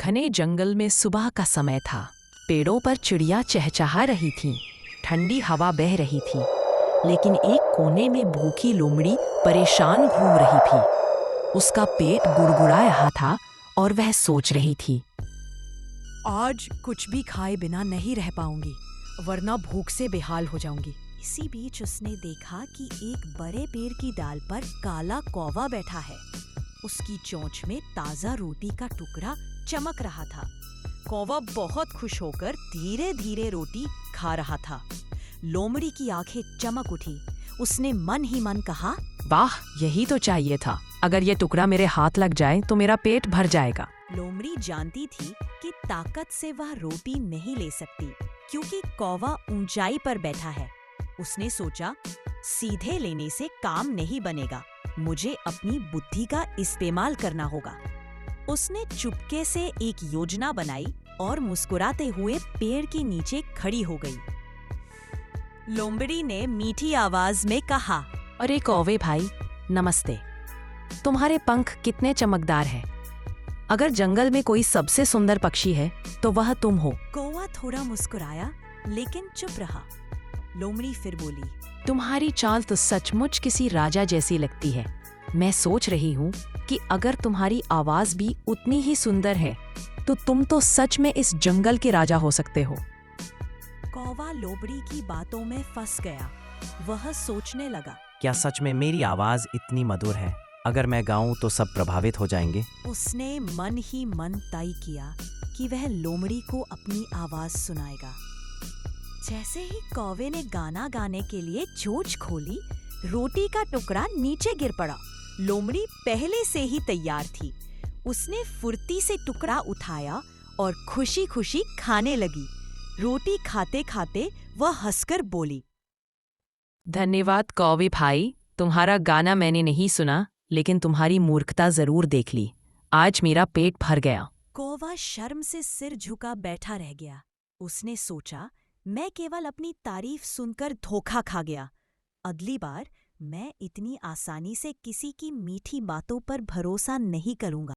घने जंगल में सुबह का समय था। पेड़ों पर चिड़िया चहचहा रही थीं, ठंडी हवा बह रही थी, लेकिन एक कोने में भूखी लोमड़ी परेशान घूम रही थी। उसका पेट गुड़गुड़ा रहा था और वह सोच रही थी, आज कुछ भी खाए बिना नहीं रह पाऊंगी, वरना भूख से बेहाल हो जाऊंगी। इसी बीच उसने देखा कि एक बड़े पेड़ की डाल पर काला कौवा बैठा है। उसकी चोंच में ताजा रोटी का टुकड़ा चमक रहा था। कौवा बहुत खुश होकर धीरे धीरे रोटी खा रहा था। लोमड़ी की आंखें चमक उठी। उसने मन ही मन कहा, वाह, यही तो चाहिए था। अगर ये टुकड़ा मेरे हाथ लग जाए तो मेरा पेट भर जाएगा। लोमड़ी जानती थी कि ताकत से वह रोटी नहीं ले सकती, क्योंकि कौवा ऊंचाई पर बैठा है। उसने सोचा, सीधे लेने से काम नहीं बनेगा, मुझे अपनी बुद्धि का इस्तेमाल करना होगा। उसने चुपके से एक योजना बनाई और मुस्कुराते हुए पेड़ के नीचे खड़ी हो गई। लोमड़ी ने मीठी आवाज में कहा, अरे कौवे भाई, नमस्ते। तुम्हारे पंख कितने चमकदार हैं। अगर जंगल में कोई सबसे सुंदर पक्षी है तो वह तुम हो। कौवा थोड़ा मुस्कुराया, लेकिन चुप रहा। लोमड़ी फिर बोली, तुम्हारी चाल तो सचमुच किसी राजा जैसी लगती है। मैं सोच रही हूँ कि अगर तुम्हारी आवाज भी उतनी ही सुंदर है तो तुम तो सच में इस जंगल के राजा हो सकते हो। कौवा लोमड़ी की बातों में फंस गया। वह सोचने लगा, क्या सच में मेरी आवाज इतनी मधुर है? अगर मैं गाऊं तो सब प्रभावित हो जाएंगे। उसने मन ही मन तय किया कि वह लोमड़ी को अपनी आवाज सुनाएगा। जैसे ही कौवे ने गाना गाने के लिए चोंच खोली, रोटी का टुकड़ा नीचे गिर पड़ा। लोमड़ी पहले से ही तैयार थी। उसने फुर्ती से टुकड़ा उठाया और खुशी खुशी खाने लगी। रोटी खाते खाते वह हंसकर बोली, धन्यवाद कौवे भाई, तुम्हारा गाना मैंने नहीं सुना, लेकिन तुम्हारी मूर्खता जरूर देख ली। आज मेरा पेट भर गया। कौवा शर्म से सिर झुका बैठा रह गया। उसने सोचा, मैं केवल अपनी तारीफ सुनकर धोखा खा गया। अगली बार मैं इतनी आसानी से किसी की मीठी बातों पर भरोसा नहीं करूंगा।